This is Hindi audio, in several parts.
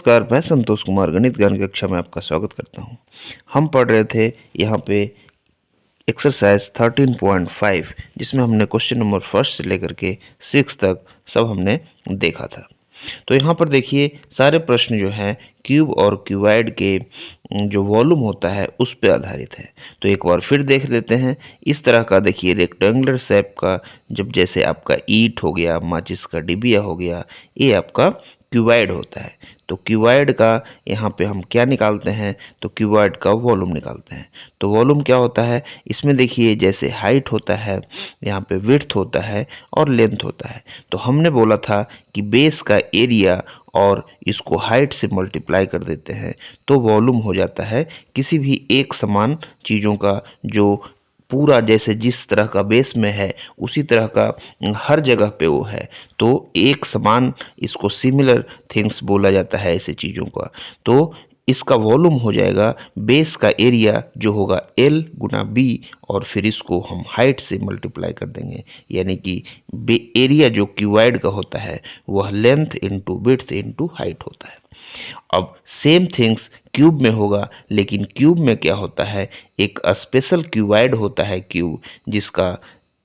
नमस्कार, मैं संतोष कुमार गणित ज्ञान कक्षा में आपका स्वागत करता हूं। हम पढ़ रहे थे यहाँ पे एक्सरसाइज 13.5 जिसमें हमने क्वेश्चन नंबर फर्स्ट से लेकर के 6 तक सब हमने देखा था। तो यहाँ पर देखिए सारे प्रश्न जो हैं क्यूब और क्यूबाइड के जो वॉल्यूम होता है उस पर आधारित है। तो एक बार फिर देख लेते हैं। इस तरह का देखिए रेक्टेंगुलर शेप का, जब जैसे आपका ईंट हो गया, माचिस का डिबिया हो गया, ये आपका क्यूबाइड होता है। तो क्यूबाइड का यहाँ पे हम क्या निकालते हैं, तो क्यूबाइड का वॉल्यूम निकालते हैं। तो वॉल्यूम क्या होता है, इसमें देखिए जैसे हाइट होता है, यहाँ पे विड्थ होता है और लेंथ होता है। तो हमने बोला था कि बेस का एरिया और इसको हाइट से मल्टीप्लाई कर देते हैं तो वॉल्यूम हो जाता है किसी भी एक समान चीज़ों का, जो पूरा जैसे जिस तरह का बेस में है उसी तरह का हर जगह पे वो है, तो एक समान, इसको सिमिलर थिंग्स बोला जाता है ऐसे चीज़ों का। तो इसका वॉल्यूम हो जाएगा बेस का एरिया जो होगा L गुना B, और फिर इसको हम हाइट से मल्टीप्लाई कर देंगे, यानी कि एरिया जो क्यूबाइड का होता है वह length into width into height होता है। अब सेम थिंग्स क्यूब में होगा, लेकिन क्यूब में क्या होता है, एक स्पेशल क्यूबाइड होता है क्यूब, जिसका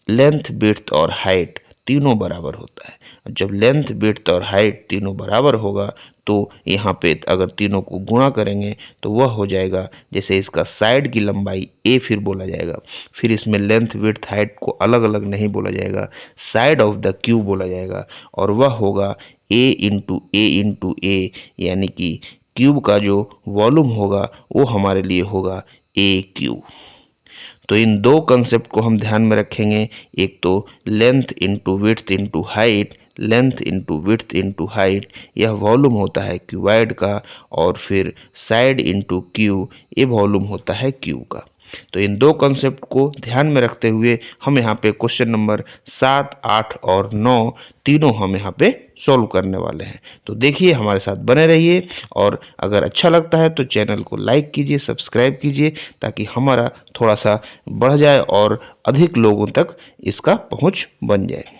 लेंथ विड्थ और हाइट तीनों बराबर होता है। जब लेंथ विड्थ और हाइट तीनों बराबर होगा तो यहाँ पे अगर तीनों को गुणा करेंगे तो वह हो जाएगा, जैसे इसका साइड की लंबाई ए फिर बोला जाएगा, फिर इसमें लेंथ विड्थ हाइट को अलग अलग नहीं बोला जाएगा, साइड ऑफ द क्यूब बोला जाएगा, और वह होगा ए इंटू ए, यानी कि क्यूब का जो वॉल्यूम होगा वो हमारे लिए होगा ए क्यूब। तो इन दो कंसेप्ट को हम ध्यान में रखेंगे, एक तो length into width into height, length into width into height, यह वॉल्यूम होता है क्यूबाइड का, और फिर साइड इंटू क्यू, ये वॉल्यूम होता है क्यूब का। तो इन दो कंसेप्ट को ध्यान में रखते हुए हम यहाँ पे क्वेश्चन नंबर 7, 8 और 9 तीनों हम यहाँ पे सॉल्व करने वाले हैं। तो देखिए हमारे साथ बने रहिए, और अगर अच्छा लगता है तो चैनल को लाइक कीजिए, सब्सक्राइब कीजिए, ताकि हमारा थोड़ा सा बढ़ जाए और अधिक लोगों तक इसका पहुंच बन जाए।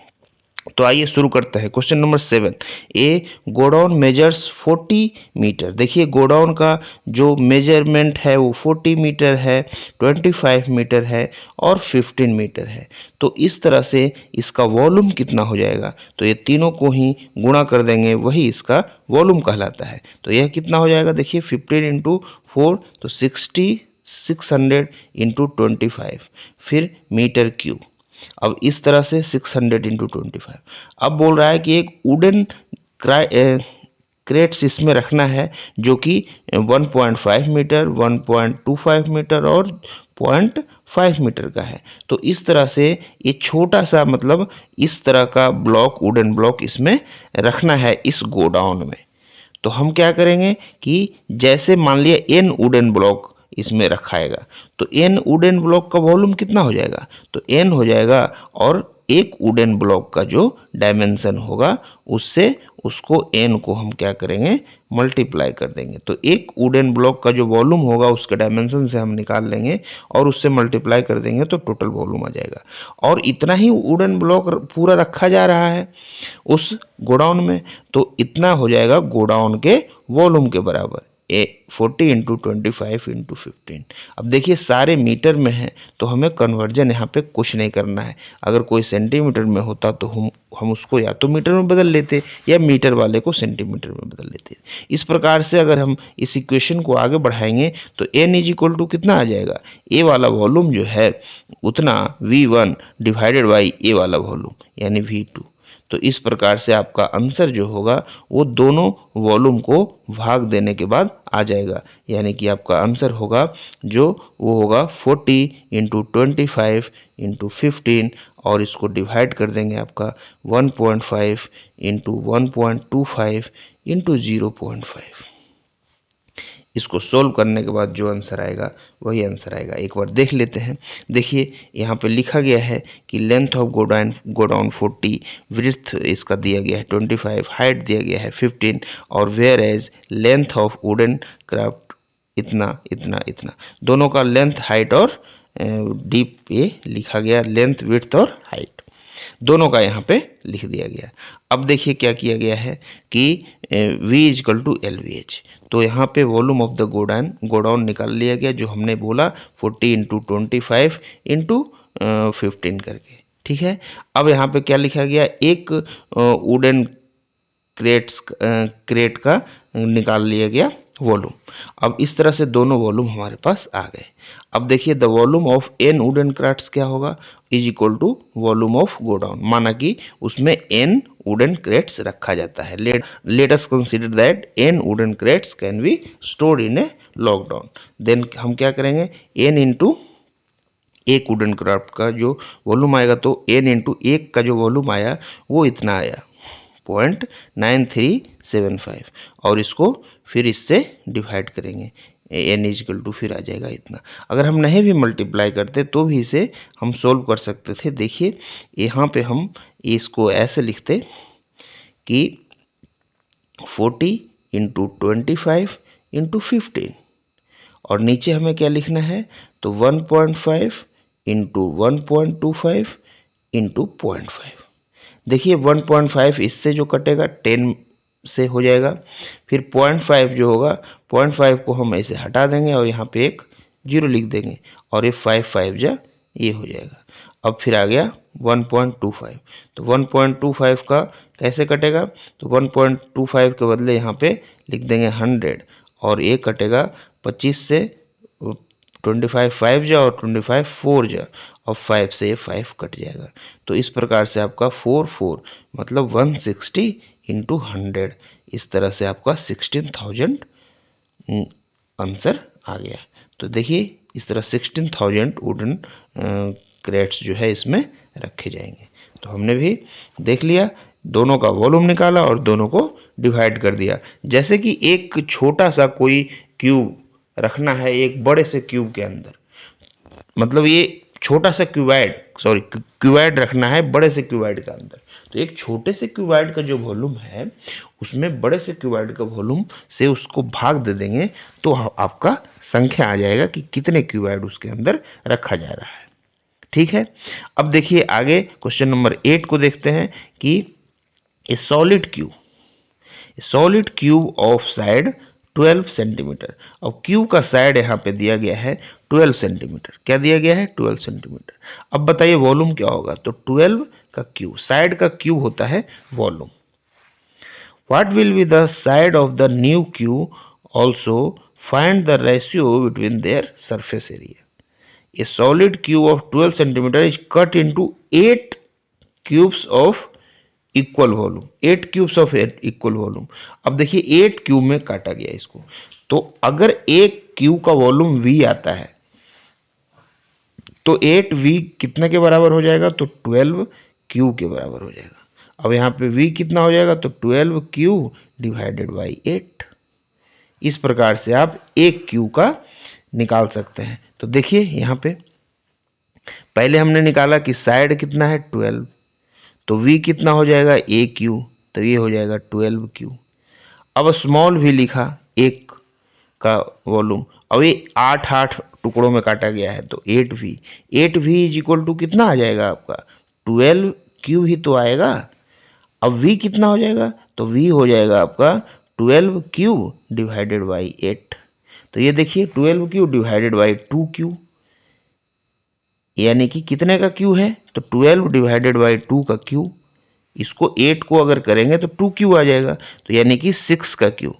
तो आइए शुरू करते हैं। क्वेश्चन नंबर 7, ए गोडाउन मेजर्स 40 मीटर। देखिए गोडाउन का जो मेजरमेंट है वो 40 मीटर है, 25 मीटर है और 15 मीटर है। तो इस तरह से इसका वॉल्यूम कितना हो जाएगा, तो ये तीनों को ही गुणा कर देंगे, वही इसका वॉल्यूम कहलाता है। तो यह कितना हो जाएगा, देखिए 15 इंटू 4 तो 60, 600 इंटू 25, फिर मीटर क्यूब। अब इस तरह से 600 इंटू 25। अब बोल रहा है कि एक वुडन क्रेट्स इसमें रखना है जो कि 1.5 मीटर, 1.25 मीटर और 0.5 मीटर का है। तो इस तरह से ये छोटा सा, मतलब इस तरह का ब्लॉक, वुडन ब्लॉक इसमें रखना है इस गोडाउन में। तो हम क्या करेंगे कि जैसे मान लिया एन वुडन ब्लॉक इसमें रखाएगा, तो एन वुडन ब्लॉक का वॉल्यूम कितना हो जाएगा, तो एन हो जाएगा, और एक वुडन ब्लॉक का जो डायमेंशन होगा उससे उसको एन को हम क्या करेंगे, मल्टीप्लाई कर देंगे। तो एक वुडन ब्लॉक का जो वॉल्यूम होगा उसके डायमेंशन से हम निकाल लेंगे और उससे मल्टीप्लाई कर देंगे तो टोटल वॉल्यूम आ जाएगा। और इतना ही वुडन ब्लॉक पूरा रखा जा रहा है उस गोडाउन में, तो इतना हो जाएगा गोडाउन के वॉल्यूम के बराबर, 40 इंटू 25 इंटू 15। अब देखिए सारे मीटर में है तो हमें कन्वर्जन यहाँ पे कुछ नहीं करना है। अगर कोई सेंटीमीटर में होता तो हम उसको या तो मीटर में बदल लेते या मीटर वाले को सेंटीमीटर में बदल लेते। इस प्रकार से अगर हम इस इक्वेशन को आगे बढ़ाएंगे तो n इज इक्वल टू कितना आ जाएगा, ए वाला वॉल्यूम जो है उतना V1 डिवाइडेड बाई ए वाला वॉल्यूम यानी V2। तो इस प्रकार से आपका आंसर जो होगा वो दोनों वॉल्यूम को भाग देने के बाद आ जाएगा, यानी कि आपका आंसर होगा जो वो होगा 40 इंटू 25 इंटू 15, और इसको डिवाइड कर देंगे आपका 1.5 इंटू 1.25 इंटू 0.5। इसको सोल्व करने के बाद जो आंसर आएगा वही आंसर आएगा। एक बार देख लेते हैं। देखिए यहाँ पे लिखा गया है कि लेंथ ऑफ गोडाउन 40, विड्थ इसका दिया गया है 25, हाइट दिया गया है 15, और whereas length of wooden craft इतना इतना इतना, दोनों का लेंथ हाइट और डीप ये लिखा गया, लेंथ विड्थ और हाइट। दोनों का यहाँ पे लिख दिया गया। अब देखिए क्या किया गया है कि V इजकल टू LVH, तो यहाँ पे वॉल्यूम ऑफ द गोडाउन निकाल लिया गया, जो हमने बोला 40 इंटू 25 इंटू 15 करके। ठीक है, अब यहाँ पे क्या लिखा गया, एक वुडन क्रेट का निकाल लिया गया वॉल्यूम। अब इस तरह से दोनों वॉल्यूम हमारे पास आ गए। अब देखिए the volume of n wooden crates क्या होगा, is equal to volume of godown, माना कि उसमें n वुडन क्रेट्स रखा जाता है। Let us consider that n wooden crates can be stored in a lockdown. Then हम क्या करेंगे, n इंटू एक वुडन क्राफ्ट का जो वॉल्यूम आएगा, तो n इंटू एक का जो वॉल्यूम आया वो इतना आया 0.9375, और इसको फिर इससे डिवाइड करेंगे, n इजकल टू फिर आ जाएगा इतना। अगर हम नहीं भी मल्टीप्लाई करते तो भी इसे हम सोल्व कर सकते थे। देखिए यहाँ पे हम इसको ऐसे लिखते कि 40 इंटू 25 इंटू 15, और नीचे हमें क्या लिखना है, तो 1.5 इंटू 1.25 इंटू 0.5। देखिए 1.5 इससे जो कटेगा 10 से हो जाएगा, फिर 0.5 जो होगा 0.5 को हम ऐसे हटा देंगे और यहाँ पे एक 0 लिख देंगे, और ये 5 जा ये हो जाएगा। अब फिर आ गया 1.25, तो 1.25 का कैसे कटेगा, तो 1.25 के बदले यहाँ पे लिख देंगे 100, और ये कटेगा 25 से 25 5 जा और 25 4 जा, और 5 से ये 5 कट जाएगा। तो इस प्रकार से आपका 4 मतलब 160 इंटू 100, इस तरह से आपका 16,000 आंसर आ गया। तो देखिए इस तरह 16,000 वुडन क्रेट्स जो है इसमें रखे जाएंगे। तो हमने भी देख लिया, दोनों का वॉल्यूम निकाला और दोनों को डिवाइड कर दिया। जैसे कि एक छोटा सा कोई क्यूब रखना है एक बड़े से क्यूब के अंदर, मतलब ये छोटा सा क्यूबाइड रखना है बड़े से क्यूबाइड के अंदर, तो एक छोटे से क्यूबाइड का जो वॉल्यूम है उसमें बड़े से क्यूबाइड का वॉल्यूम से उसको भाग दे देंगे, तो आपका संख्या आ जाएगा कि कितने क्यूबाइड उसके अंदर रखा जा रहा है। ठीक है, अब देखिए आगे क्वेश्चन नंबर 8 को देखते हैं कि ए solid cube of side 12 centimetre. अब क्यूब का साइड यहाँ पे दिया गया है 12 सेंटीमीटर। क्या दिया गया है, 12 सेंटीमीटर। अब बताइए वॉल्यूम क्या होगा, तो 12 का क्यूब, साइड का क्यूब होता है volume. What will be the side of the new cube, also find the ratio between their surface area. A solid cube of 12 centimetre is cut into 8 cubes of equal volume, 8 cubes of equal volume. अब देखिए 8 क्यूब में काटा गया इसको, तो अगर एक क्यूब का वॉल्यूम V आता है तो 8V कितने के बराबर हो जाएगा, तो 12 क्यूब के बराबर हो जाएगा। अब यहाँ पे V कितना हो जाएगा, तो 12 क्यूब डिवाइडेड बाई 8। इस प्रकार से आप एक क्यूब का निकाल सकते हैं। तो देखिए यहाँ पे पहले हमने निकाला कि साइड कितना है 12, तो V कितना हो जाएगा A क्यू, तो ये हो जाएगा 12 क्यू। अब स्मॉल v लिखा एक का वॉल्यूम, अब ये 8 टुकड़ों में काटा गया है, तो 8v इज इक्वल टू कितना आ जाएगा आपका 12 क्यू ही तो आएगा। अब v कितना हो जाएगा, तो v हो जाएगा आपका 12 क्यू डिवाइडेड बाई 8। तो ये देखिए 12 क्यू डिवाइडेड बाई 2 क्यू, यानी कि कितने का क्यू है, तो 12 डिवाइडेड बाई 2 का क्यू। इसको 8 को अगर करेंगे तो 2 क्यू आ जाएगा, तो यानी कि 6 का क्यू।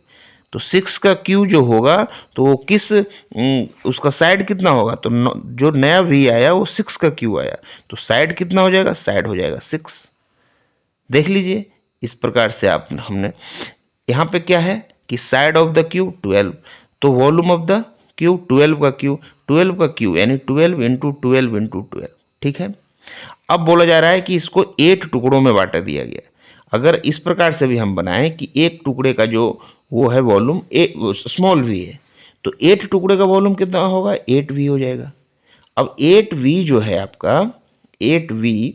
तो 6 का क्यू जो होगा तो वो किस उसका साइड कितना होगा, तो जो नया v आया वो 6 का क्यू आया, तो साइड कितना हो जाएगा, साइड हो जाएगा 6। देख लीजिए इस प्रकार से हमने यहाँ पे क्या है कि साइड ऑफ द क्यूब 12, तो वॉल्यूम ऑफ द क्यूब 12 का क्यू यानी 12 इंटू 12 इंटू 12। ठीक है, अब बोला जा रहा है कि इसको 8 टुकड़ों में बांटा दिया गया। अगर इस प्रकार से भी हम बनाएं कि एक टुकड़े का जो वो है वॉल्यूम स्मॉल v है, तो 8 टुकड़े का वॉल्यूम कितना होगा, 8v हो जाएगा। अब 8v जो है आपका 8v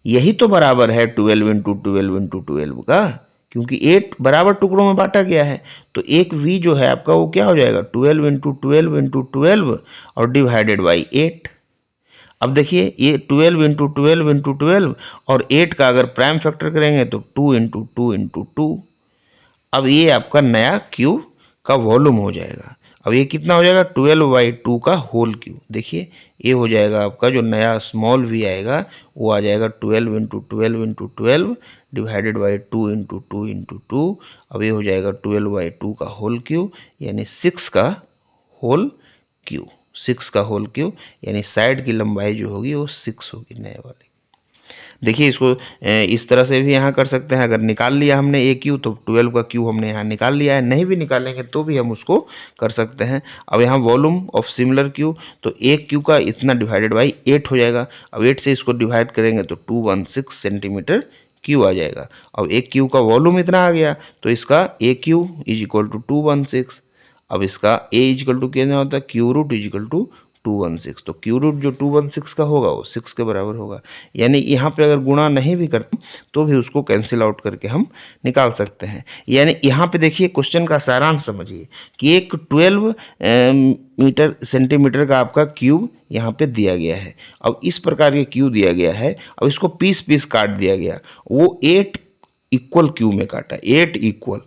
यही तो बराबर है 12 इंटू 12 इंटू 12 का, क्योंकि 8 बराबर टुकड़ों में बांटा गया है। तो एक v जो है आपका वो क्या हो जाएगा 12 इंटू 12 इंटू 12 और डिवाइडेड बाई 8। अब देखिए ये 12 इंटू 12 इंटू 12 और 8 का अगर प्राइम फैक्टर करेंगे तो 2 इंटू 2 इंटू 2। अब ये आपका नया क्यू का वॉल्यूम हो जाएगा। अब ये कितना हो जाएगा 12/2 का होल क्यू। देखिए ये हो जाएगा आपका जो नया स्मॉल वी आएगा वो आ जाएगा 12 into 12 into 12 divided by 2 into 2 into 2। अब ये हो जाएगा 12/2 का होल क्यू यानी 6 का होल क्यू। 6 का होल क्यू यानी साइड की लंबाई जो होगी वो 6 होगी नए वाली। देखिए इसको इस तरह से भी यहाँ कर सकते हैं। अगर निकाल लिया हमने ए क्यू तो 12 का क्यू हमने यहाँ निकाल लिया है। नहीं भी निकालेंगे तो भी हम उसको कर सकते हैं। अब यहाँ वॉल्यूम ऑफ सिमिलर क्यू तो एक क्यू का इतना डिवाइडेड बाई 8 हो जाएगा। अब 8 से इसको डिवाइड करेंगे तो 216 सेंटीमीटर क्यू आ जाएगा। अब एक क्यू का वॉल्यूम इतना आ गया तो इसका ए क्यू इज इक्वल टू 216। अब इसका ए इजिकल टू क्या होता है क्यू रूट इजिकल टू 216। तो क्यू रूट जो 216 का होगा वो 6 के बराबर होगा। यानी यहाँ पे अगर गुणा नहीं भी करते तो भी उसको कैंसिल आउट करके हम निकाल सकते हैं। यानी यहाँ पे देखिए क्वेश्चन का सारांश समझिए कि एक 12 मीटर सेंटीमीटर का आपका क्यूब यहाँ पे दिया गया है। अब इस प्रकार के क्यूब दिया गया है। अब इसको पीस पीस काट दिया गया। वो 8 इक्वल क्यूब में काटा, 8 इक्वल।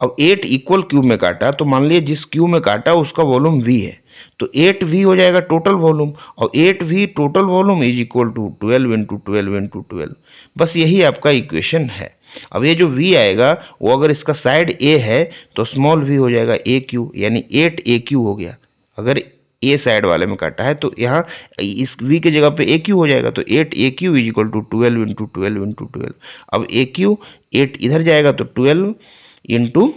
अब 8 इक्वल क्यूब में काटा तो मान लीजिए जिस क्यूब में काटा उसका वॉल्यूम v है तो 8v हो जाएगा टोटल वॉल्यूम। और 8v total volume is equal to 12 into 12 into 12। बस यही आपका इक्वेशन है। अब ये जो v आएगा वो अगर इसका साइड a है तो स्मॉल v हो जाएगा ए क्यू यानी 8 ए क्यू हो गया। अगर ए साइड वाले में काटा है तो यहाँ इस v के जगह पे ए क्यू हो जाएगा तो 8 A Q is equal to 12 into 12 into 12। अब ए क्यू 8 इधर जाएगा तो 12 into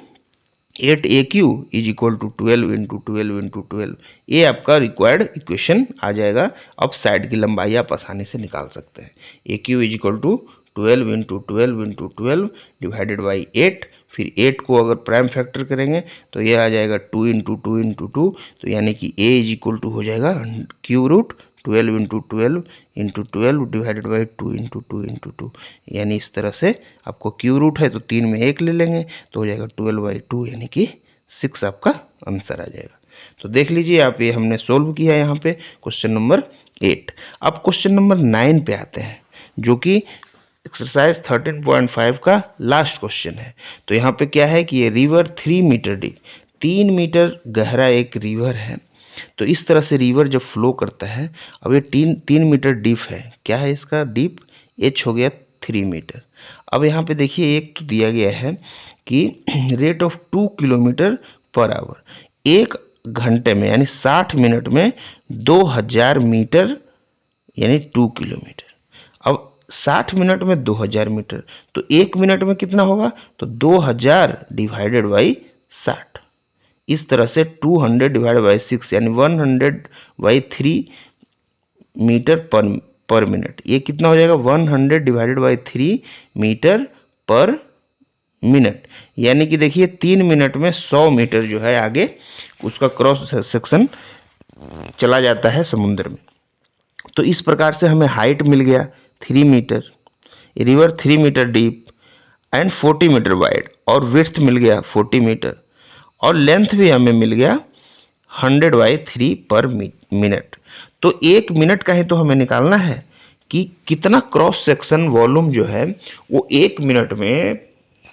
8 A Q is equal to 12 into 12 into 12। ये आपका रिक्वायर्ड इक्वेशन आ जाएगा। अब साइड की लंबाई आप आसानी से निकाल सकते हैं। A Q is equal to 12 into 12 into 12 divided by 8। फिर 8 को अगर प्राइम फैक्टर करेंगे तो ये आ जाएगा 2 इंटू 2 इंटू 2। तो यानी कि ए इज इक्वल टू हो जाएगा cube root 12 into 12 into 12 divided by 2 into 2 into 2। यानी इस तरह से आपको क्यू रूट है तो 3 में 1 ले लेंगे तो हो जाएगा 12/2 यानी कि 6 आपका आंसर आ जाएगा। तो देख लीजिए आप ये हमने सोल्व किया यहाँ पे क्वेश्चन नंबर 8। अब क्वेश्चन नंबर 9 पे आते हैं जो कि एक्सरसाइज 13.5 का लास्ट क्वेश्चन है। तो यहाँ पे क्या है कि ये रिवर 3 मीटर डीप, 3 मीटर गहरा एक रिवर है। तो इस तरह से रिवर जब फ्लो करता है, अब ये 3 मीटर डीप है। क्या है इसका डीप? एच हो गया 3 मीटर। अब यहाँ पे देखिए एक तो दिया गया है कि rate of 2 kilometre per hour, एक घंटे में यानी 60 मिनट में 2000 मीटर यानी 2 किलोमीटर। अब 60 मिनट में 2000 मीटर तो एक मिनट में कितना होगा? तो 2000 डिवाइडेड बाई 60। इस तरह से 200 डिवाइड बाई 6 यानी 100/3 मीटर पर मिनट। ये कितना हो जाएगा? 100 divided by 3 metre per minute. यानी कि देखिए 3 मिनट में 100 मीटर जो है आगे उसका क्रॉस सेक्शन चला जाता है समुद्र में। तो इस प्रकार से हमें हाइट मिल गया 3 metre, river 3 metre deep and 40 metre wide, और विड्थ मिल गया 40 मीटर, और लेंथ भी हमें मिल गया 100/3 पर मिनट। तो एक मिनट का ही तो हमें निकालना है कि कितना क्रॉस सेक्शन वॉल्यूम जो है वो एक मिनट में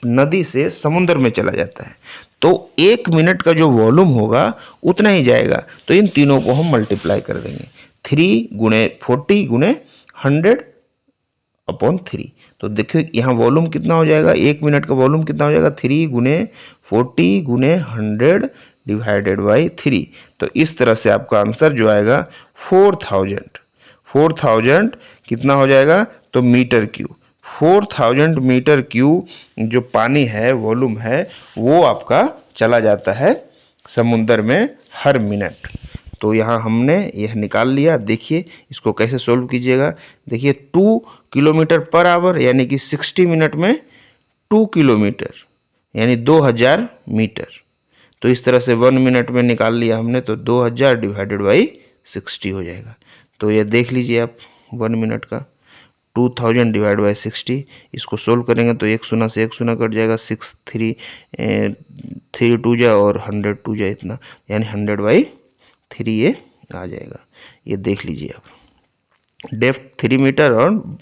नदी से समुद्र में चला जाता है। तो एक मिनट का जो वॉल्यूम होगा उतना ही जाएगा। तो इन तीनों को हम मल्टीप्लाई कर देंगे, 3 गुणे 40 गुणे 100/3। तो देखिए यहाँ वॉल्यूम कितना हो जाएगा, एक मिनट का वॉल्यूम कितना हो जाएगा? 3 गुणे 40 गुणे 100 डिवाइडेड बाई 3। तो इस तरह से आपका आंसर जो आएगा 4000 कितना हो जाएगा? तो मीटर क्यूब। 4000 मीटर क्यूब जो पानी है वॉल्यूम है वो आपका चला जाता है समुद्र में हर मिनट। तो यहाँ हमने यह निकाल लिया। देखिए इसको कैसे सोल्व कीजिएगा। देखिए 2 किलोमीटर पर आवर यानी कि 60 मिनट में 2 किलोमीटर यानी 2000 मीटर। तो इस तरह से 1 मिनट में निकाल लिया हमने तो 2000 डिवाइडेड बाई 60 हो जाएगा। तो ये देख लीजिए आप 1 मिनट का 2000 डिवाइड बाई 60। इसको सोल्व करेंगे तो 1 शून्य से 1 शून्य कट जाएगा, 6 3 2 जा और 100 2 जा इतना, यानी 100/3 ये आ जाएगा। ये देख लीजिए आप। डेप्थ 3 मीटर और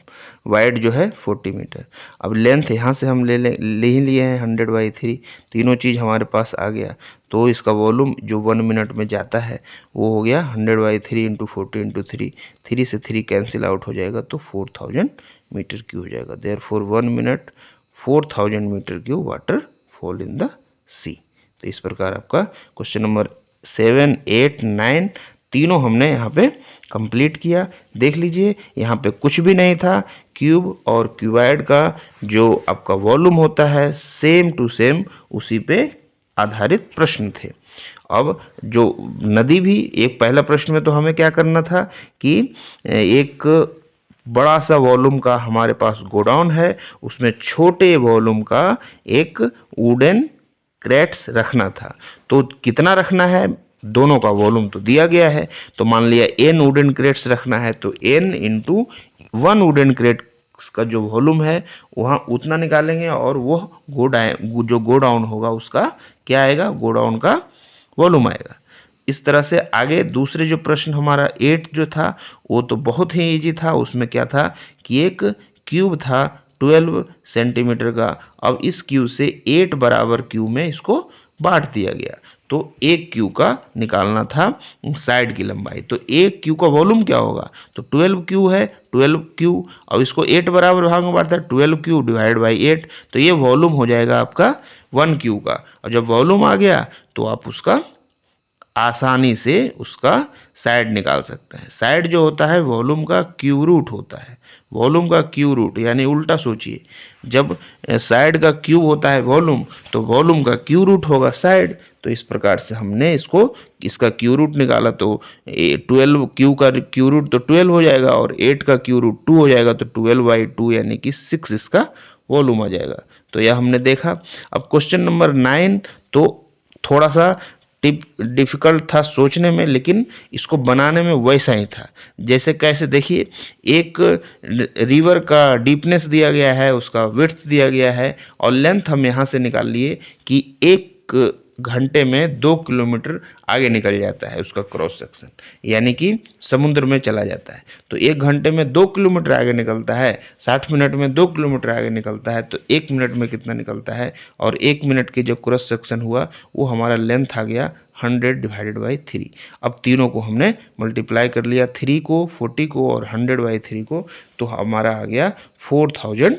वाइड जो है 40 मीटर। अब लेंथ यहाँ से हम ले ही लिए हैं 100/3, तीनों चीज़ हमारे पास आ गया। तो इसका वॉल्यूम जो 1 मिनट में जाता है वो हो गया 100/3 × 40 × 3, 3 से 3 कैंसिल आउट हो जाएगा तो 4000 मीटर क्यूब हो जाएगा। Therefore 1 minute 4000 metre cube water fall in the sea. तो इस प्रकार आपका क्वेश्चन नंबर 7, 8, 9 तीनों हमने यहाँ पे कंप्लीट किया। देख लीजिए यहाँ पे कुछ भी नहीं था, क्यूब और क्यूबाइड का जो आपका वॉल्यूम होता है सेम टू सेम उसी पे आधारित प्रश्न थे। अब जो नदी भी, एक पहला प्रश्न में तो हमें क्या करना था कि एक बड़ा सा वॉल्यूम का हमारे पास गोडाउन है, उसमें छोटे वॉल्यूम का एक वुडन क्रेट्स रखना था। तो कितना रखना है, दोनों का वॉल्यूम तो दिया गया है, तो मान लिया n वुडन क्रेट्स रखना है तो n इंटू 1 वुडन क्रेट का जो वॉल्यूम है वहाँ उतना निकालेंगे और वो जो गोडाउन होगा उसका क्या आएगा, गोडाउन का वॉल्यूम आएगा। इस तरह से आगे दूसरे जो प्रश्न हमारा 8 जो था वो तो बहुत ही इजी था। उसमें क्या था कि एक क्यूब था 12 सेंटीमीटर का। अब इस क्यूब से 8 बराबर क्यूब में इसको बांट दिया गया, तो एक क्यू का निकालना था साइड की लंबाई। तो एक क्यू का वॉल्यूम क्या होगा, तो 12 क्यू है, 12 क्यू, और इसको 8 बराबर भाग में बांटता है, 12 क्यू डिवाइड बाई 8, तो ये वॉल्यूम हो जाएगा आपका 1 क्यू का। और जब वॉल्यूम आ गया तो आप उसका आसानी से उसका साइड निकाल सकते हैं। साइड जो होता है वॉल्यूम का क्यू रूट होता है, वॉल्यूम का क्यू रूट, यानी उल्टा सोचिए, जब साइड का क्यूब होता है वॉल्यूम तो वॉल्यूम का क्यू रूट होगा साइड। तो इस प्रकार से हमने इसका क्यू रूट निकाला तो 12 क्यू का क्यू रूट तो 12 हो जाएगा और 8 का क्यू रूट 2 हो जाएगा, तो 12/2 यानी कि 6 इसका वॉल्यूम आ जाएगा। तो यह हमने देखा। अब क्वेश्चन नंबर 9 तो थोड़ा सा डिफिकल्ट था सोचने में, लेकिन इसको बनाने में वैसा ही था। जैसे कैसे, देखिए, एक रिवर का डीपनेस दिया गया है, उसका विड्थ दिया गया है और लेंथ हम यहाँ से निकाल लिए कि 1 घंटे में 2 किलोमीटर आगे निकल जाता है उसका क्रॉस सेक्शन, यानी कि समुद्र में चला जाता है। तो 1 घंटे में 2 किलोमीटर आगे निकलता है, 60 मिनट में 2 किलोमीटर आगे निकलता है, तो 1 मिनट में कितना निकलता है, और 1 मिनट के जो क्रॉस सेक्शन हुआ वो हमारा लेंथ आ गया 100/3। अब तीनों को हमने मल्टीप्लाई कर लिया, 3 को, 40 को और 100/3 को, तो हमारा आ गया 4000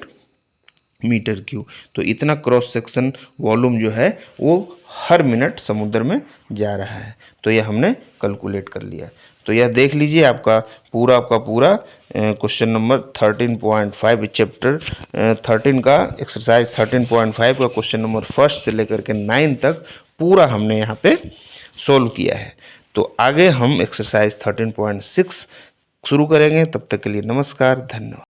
मीटर क्यूब। तो इतना क्रॉस सेक्शन वॉल्यूम जो है वो हर मिनट समुद्र में जा रहा है। तो यह हमने कैलकुलेट कर लिया। तो यह देख लीजिए आपका पूरा क्वेश्चन नंबर 13.5 चैप्टर 13 का एक्सरसाइज 13.5 का क्वेश्चन नंबर 1 से लेकर के 9 तक पूरा हमने यहाँ पे सोल्व किया है। तो आगे हम एक्सरसाइज 13.6 शुरू करेंगे। तब तक के लिए नमस्कार, धन्यवाद।